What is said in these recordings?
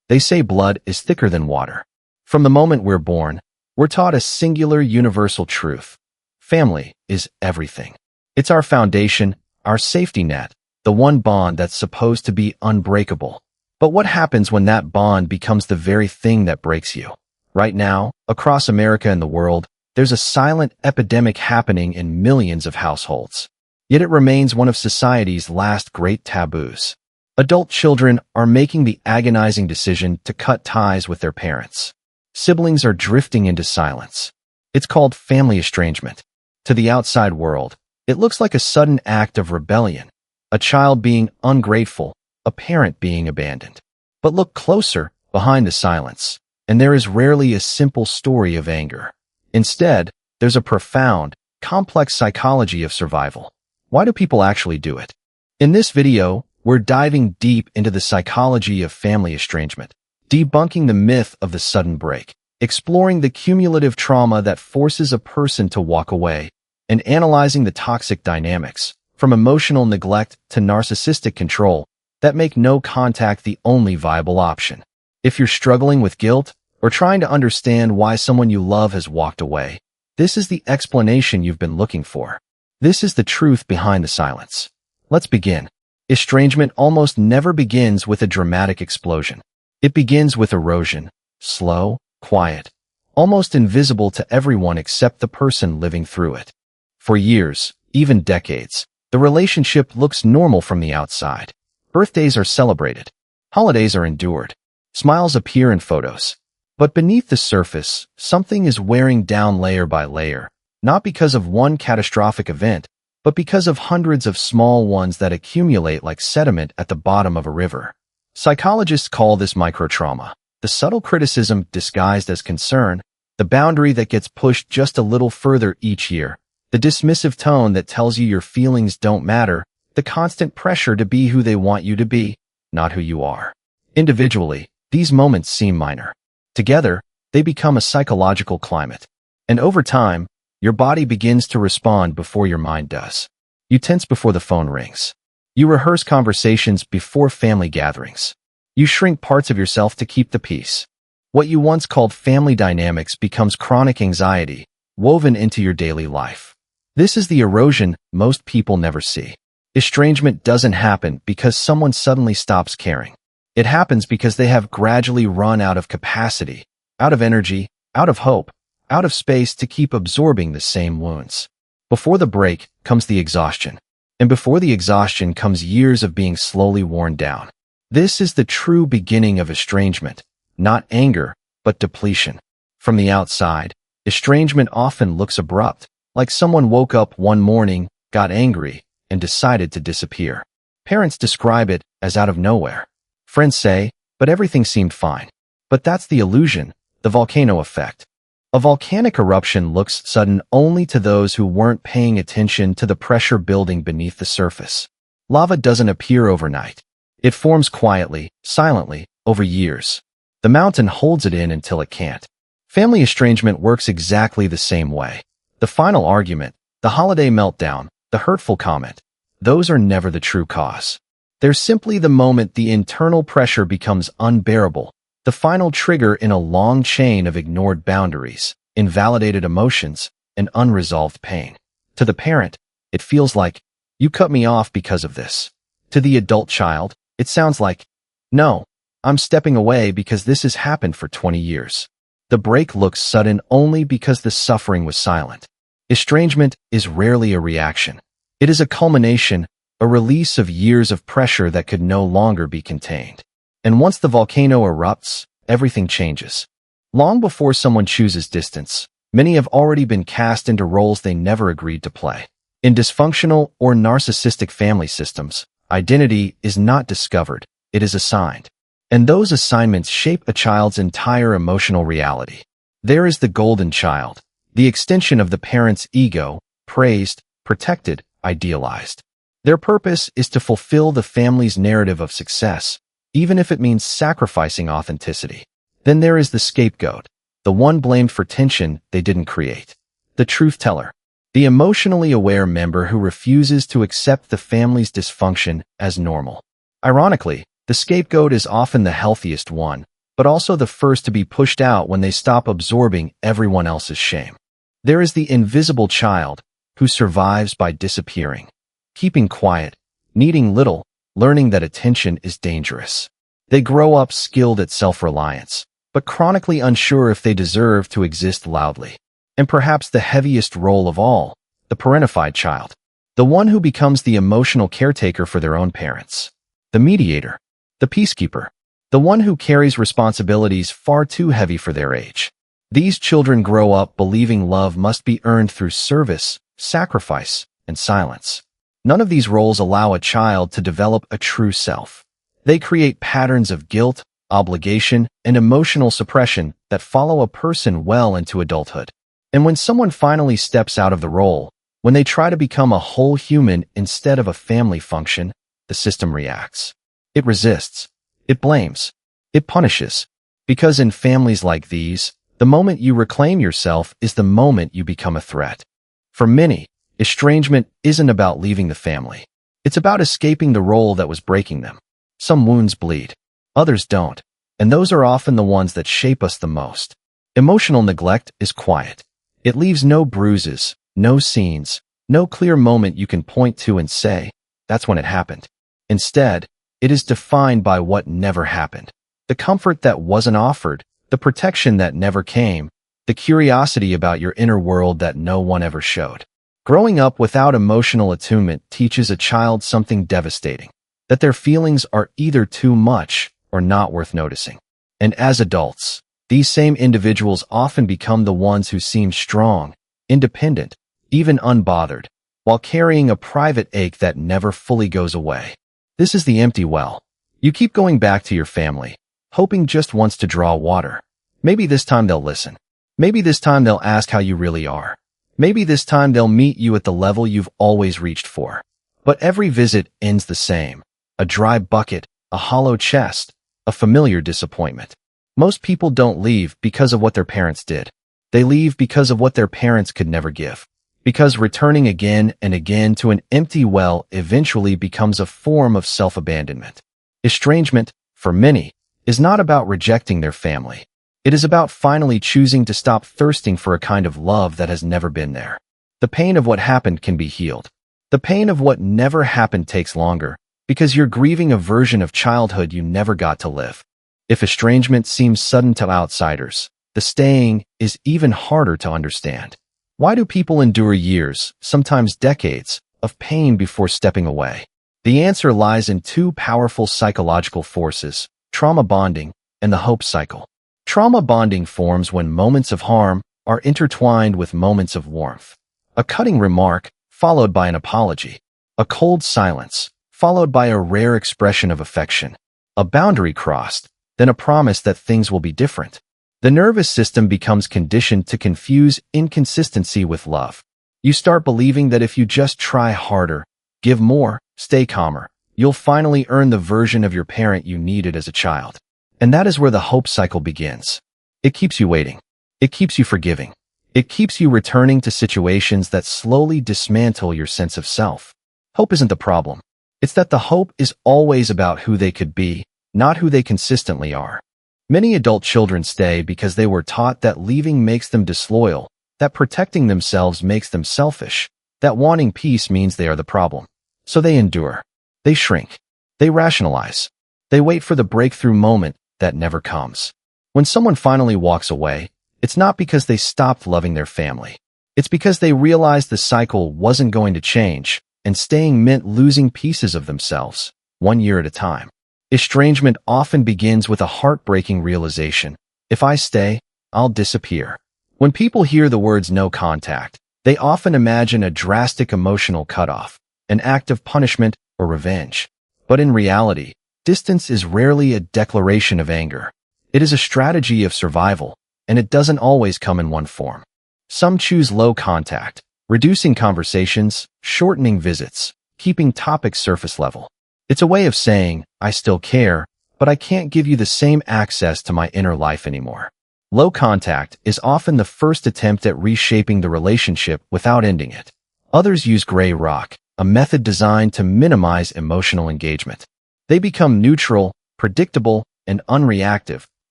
They say blood is thicker than water. From the moment we're born, we're taught a singular universal truth. Family is everything. It's our foundation, our safety net, the one bond that's supposed to be unbreakable. But what happens when that bond becomes the very thing that breaks you? Right now, across America and the world, there's a silent epidemic happening in millions of households. Yet it remains one of society's last great taboos. Adult children are making the agonizing decision to cut ties with their parents. Siblings are drifting into silence. It's called family estrangement. To the outside world, it looks like a sudden act of rebellion, a child being ungrateful, a parent being abandoned. But look closer, behind the silence, and there is rarely a simple story of anger. Instead, there's a profound, complex psychology of survival. Why do people actually do it? In this video, we're diving deep into the psychology of family estrangement, debunking the myth of the sudden break, exploring the cumulative trauma that forces a person to walk away, and analyzing the toxic dynamics, from emotional neglect to narcissistic control, that make no contact the only viable option. If you're struggling with guilt or trying to understand why someone you love has walked away, this is the explanation you've been looking for. This is the truth behind the silence. Let's begin. Estrangement almost never begins with a dramatic explosion. It begins with erosion, slow, quiet, almost invisible to everyone except the person living through it. For years, even decades, the relationship looks normal from the outside. Birthdays are celebrated. Holidays are endured. Smiles appear in photos. But beneath the surface, something is wearing down layer by layer, not because of one catastrophic event, but because of hundreds of small ones that accumulate like sediment at the bottom of a river. Psychologists call this microtrauma, the subtle criticism disguised as concern, the boundary that gets pushed just a little further each year, the dismissive tone that tells you your feelings don't matter, the constant pressure to be who they want you to be, not who you are. Individually, these moments seem minor. Together, they become a psychological climate. And over time, your body begins to respond before your mind does. You tense before the phone rings. You rehearse conversations before family gatherings. You shrink parts of yourself to keep the peace. What you once called family dynamics becomes chronic anxiety, woven into your daily life. This is the erosion most people never see. Estrangement doesn't happen because someone suddenly stops caring. It happens because they have gradually run out of capacity, out of energy, out of hope, out of space to keep absorbing the same wounds. Before the break comes the exhaustion. And before the exhaustion comes years of being slowly worn down. This is the true beginning of estrangement, not anger, but depletion. From the outside, estrangement often looks abrupt, like someone woke up one morning, got angry, and decided to disappear. Parents describe it as out of nowhere. Friends say, but everything seemed fine. But that's the illusion, the volcano effect. A volcanic eruption looks sudden only to those who weren't paying attention to the pressure building beneath the surface. Lava doesn't appear overnight. It forms quietly, silently, over years. The mountain holds it in until it can't. Family estrangement works exactly the same way. The final argument, the holiday meltdown, the hurtful comment, those are never the true cause. They're simply the moment the internal pressure becomes unbearable, the final trigger in a long chain of ignored boundaries, invalidated emotions, and unresolved pain. To the parent, it feels like, you cut me off because of this. To the adult child, it sounds like, no, I'm stepping away because this has happened for 20 years. The break looks sudden only because the suffering was silent. Estrangement is rarely a reaction. It is a culmination, a release of years of pressure that could no longer be contained. And once the volcano erupts, everything changes. Long before someone chooses distance, many have already been cast into roles they never agreed to play. In dysfunctional or narcissistic family systems, identity is not discovered, it is assigned. And those assignments shape a child's entire emotional reality. There is the golden child, the extension of the parent's ego, praised, protected, idealized. Their purpose is to fulfill the family's narrative of success, even if it means sacrificing authenticity. Then there is the scapegoat, the one blamed for tension they didn't create. The truth teller, the emotionally aware member who refuses to accept the family's dysfunction as normal. Ironically, the scapegoat is often the healthiest one, but also the first to be pushed out when they stop absorbing everyone else's shame. There is the invisible child who survives by disappearing, keeping quiet, needing little, learning that attention is dangerous. They grow up skilled at self-reliance, but chronically unsure if they deserve to exist loudly. And perhaps the heaviest role of all, the parentified child. The one who becomes the emotional caretaker for their own parents. The mediator. The peacekeeper. The one who carries responsibilities far too heavy for their age. These children grow up believing love must be earned through service, sacrifice, and silence. None of these roles allow a child to develop a true self. They create patterns of guilt, obligation, and emotional suppression that follow a person well into adulthood. And when someone finally steps out of the role, when they try to become a whole human instead of a family function, the system reacts. It resists. It blames. It punishes. Because in families like these, the moment you reclaim yourself is the moment you become a threat. For many, estrangement isn't about leaving the family. It's about escaping the role that was breaking them. Some wounds bleed. Others don't. And those are often the ones that shape us the most. Emotional neglect is quiet. It leaves no bruises, no scenes, no clear moment you can point to and say, that's when it happened. Instead, it is defined by what never happened. The comfort that wasn't offered, the protection that never came, the curiosity about your inner world that no one ever showed. Growing up without emotional attunement teaches a child something devastating, that their feelings are either too much or not worth noticing. And as adults, these same individuals often become the ones who seem strong, independent, even unbothered, while carrying a private ache that never fully goes away. This is the empty well. You keep going back to your family, hoping just once to draw water. Maybe this time they'll listen. Maybe this time they'll ask how you really are. Maybe this time they'll meet you at the level you've always reached for. But every visit ends the same. A dry bucket, a hollow chest, a familiar disappointment. Most people don't leave because of what their parents did. They leave because of what their parents could never give. Because returning again and again to an empty well eventually becomes a form of self-abandonment. Estrangement, for many, is not about rejecting their family. It is about finally choosing to stop thirsting for a kind of love that has never been there. The pain of what happened can be healed. The pain of what never happened takes longer, because you're grieving a version of childhood you never got to live. If estrangement seems sudden to outsiders, the staying is even harder to understand. Why do people endure years, sometimes decades, of pain before stepping away? The answer lies in two powerful psychological forces, trauma bonding and the hope cycle. Trauma bonding forms when moments of harm are intertwined with moments of warmth. A cutting remark, followed by an apology. A cold silence, followed by a rare expression of affection. A boundary crossed, then a promise that things will be different. The nervous system becomes conditioned to confuse inconsistency with love. You start believing that if you just try harder, give more, stay calmer, you'll finally earn the version of your parent you needed as a child. And that is where the hope cycle begins. It keeps you waiting. It keeps you forgiving. It keeps you returning to situations that slowly dismantle your sense of self. Hope isn't the problem. It's that the hope is always about who they could be, not who they consistently are. Many adult children stay because they were taught that leaving makes them disloyal, that protecting themselves makes them selfish, that wanting peace means they are the problem. So they endure. They shrink. They rationalize. They wait for the breakthrough moment that never comes. When someone finally walks away, it's not because they stopped loving their family. It's because they realized the cycle wasn't going to change, and staying meant losing pieces of themselves, one year at a time. Estrangement often begins with a heartbreaking realization. If I stay, I'll disappear. When people hear the words no contact, they often imagine a drastic emotional cutoff, an act of punishment or revenge. But in reality, distance is rarely a declaration of anger. It is a strategy of survival, and it doesn't always come in one form. Some choose low contact, reducing conversations, shortening visits, keeping topics surface level. It's a way of saying, I still care, but I can't give you the same access to my inner life anymore. Low contact is often the first attempt at reshaping the relationship without ending it. Others use gray rock, a method designed to minimize emotional engagement. They become neutral, predictable, and unreactive,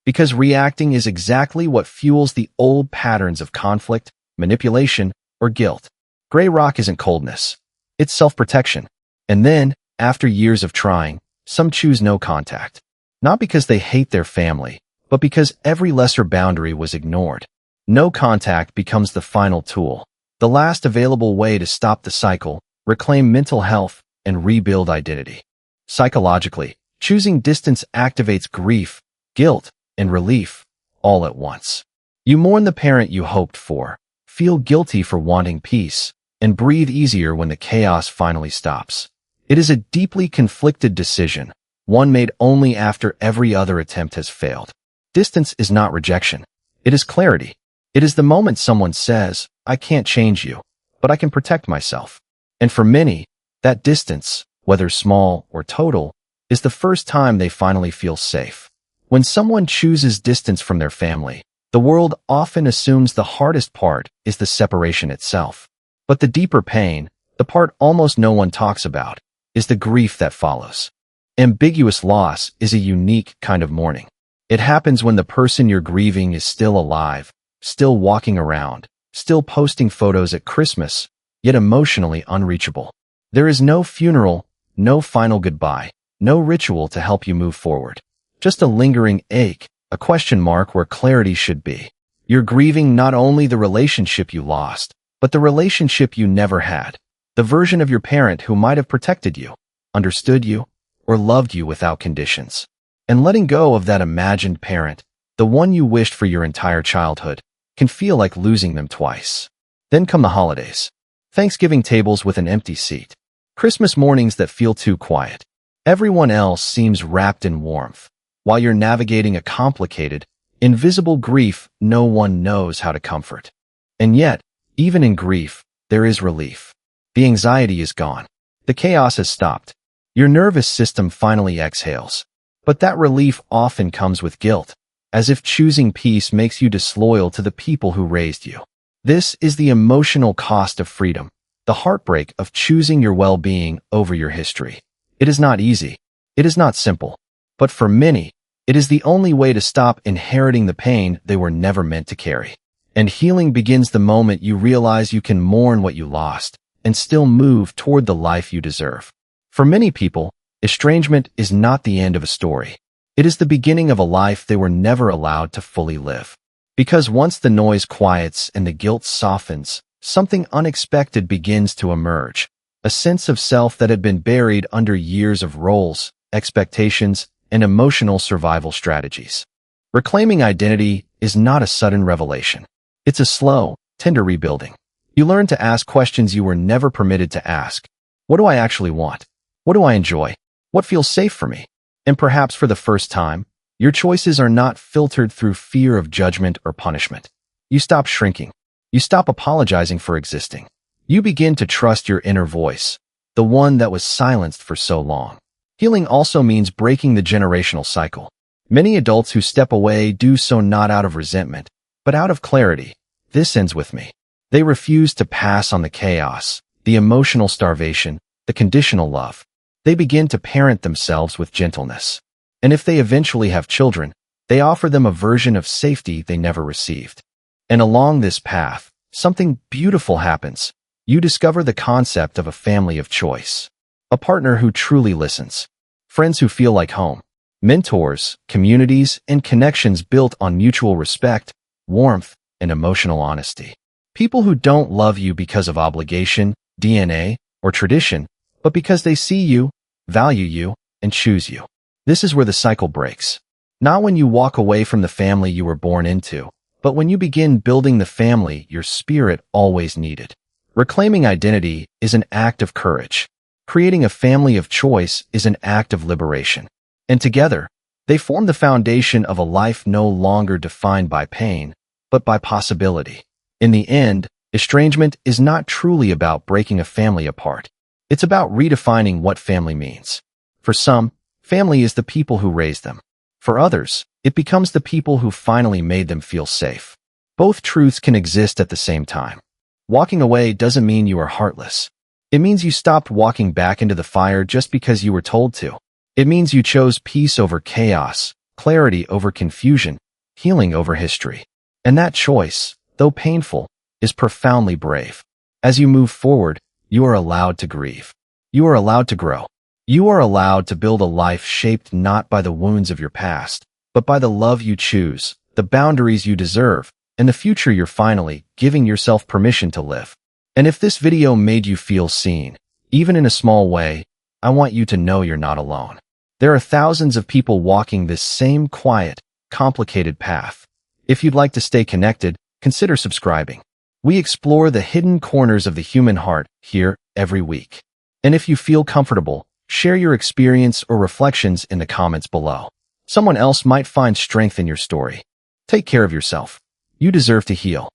Because reacting is exactly what fuels the old patterns of conflict, manipulation, or guilt. Gray rock isn't coldness. It's self-protection. And then, after years of trying, some choose no contact. Not because they hate their family, but because every lesser boundary was ignored. No contact becomes the final tool, the last available way to stop the cycle, reclaim mental health, and rebuild identity. Psychologically, choosing distance activates grief, guilt, and relief, all at once. You mourn the parent you hoped for, feel guilty for wanting peace, and breathe easier when the chaos finally stops. It is a deeply conflicted decision, one made only after every other attempt has failed. Distance is not rejection. It is clarity. It is the moment someone says, I can't change you, but I can protect myself. And for many, that distance, whether small or total, is the first time they finally feel safe. When someone chooses distance from their family, the world often assumes the hardest part is the separation itself. But the deeper pain, the part almost no one talks about, is the grief that follows. Ambiguous loss is a unique kind of mourning. It happens when the person you're grieving is still alive, still walking around, still posting photos at Christmas, yet emotionally unreachable. There is no funeral, no final goodbye, no ritual to help you move forward. Just a lingering ache, a question mark where clarity should be. You're grieving not only the relationship you lost, but the relationship you never had. The version of your parent who might have protected you, understood you, or loved you without conditions. And letting go of that imagined parent, the one you wished for your entire childhood, can feel like losing them twice. Then come the holidays. Thanksgiving tables with an empty seat. Christmas mornings that feel too quiet. Everyone else seems wrapped in warmth, while you're navigating a complicated, invisible grief no one knows how to comfort. And yet, even in grief, there is relief. The anxiety is gone. The chaos has stopped. Your nervous system finally exhales. But that relief often comes with guilt, as if choosing peace makes you disloyal to the people who raised you. This is the emotional cost of freedom, the heartbreak of choosing your well-being over your history. It is not easy. It is not simple. But for many, it is the only way to stop inheriting the pain they were never meant to carry. And healing begins the moment you realize you can mourn what you lost and still move toward the life you deserve. For many people, estrangement is not the end of a story. It is the beginning of a life they were never allowed to fully live. Because once the noise quiets and the guilt softens, something unexpected begins to emerge, a sense of self that had been buried under years of roles, expectations, and emotional survival strategies. Reclaiming identity is not a sudden revelation. It's a slow, tender rebuilding. You learn to ask questions you were never permitted to ask. What do I actually want? What do I enjoy? What feels safe for me? And perhaps for the first time, your choices are not filtered through fear of judgment or punishment. You stop shrinking. You stop apologizing for existing. You begin to trust your inner voice, the one that was silenced for so long. Healing also means breaking the generational cycle. Many adults who step away do so not out of resentment, but out of clarity. This ends with me. They refuse to pass on the chaos, the emotional starvation, the conditional love. They begin to parent themselves with gentleness. And if they eventually have children, they offer them a version of safety they never received. And along this path, something beautiful happens. You discover the concept of a family of choice. A partner who truly listens. Friends who feel like home. Mentors, communities, and connections built on mutual respect, warmth, and emotional honesty. People who don't love you because of obligation, DNA, or tradition, but because they see you, value you, and choose you. This is where the cycle breaks. Not when you walk away from the family you were born into, but when you begin building the family your spirit always needed. Reclaiming identity is an act of courage. Creating a family of choice is an act of liberation. And together, they form the foundation of a life no longer defined by pain, but by possibility. In the end, estrangement is not truly about breaking a family apart. It's about redefining what family means. For some, family is the people who raised them. For others, it becomes the people who finally made them feel safe. Both truths can exist at the same time. Walking away doesn't mean you are heartless. It means you stopped walking back into the fire just because you were told to. It means you chose peace over chaos, clarity over confusion, healing over history. And that choice, though painful, is profoundly brave. As you move forward, you are allowed to grieve. You are allowed to grow. You are allowed to build a life shaped not by the wounds of your past, but by the love you choose, the boundaries you deserve, and the future you're finally giving yourself permission to live. And if this video made you feel seen, even in a small way, I want you to know you're not alone. There are thousands of people walking this same quiet, complicated path. If you'd like to stay connected, consider subscribing. We explore the hidden corners of the human heart here every week. And if you feel comfortable, share your experience or reflections in the comments below. Someone else might find strength in your story. Take care of yourself. You deserve to heal.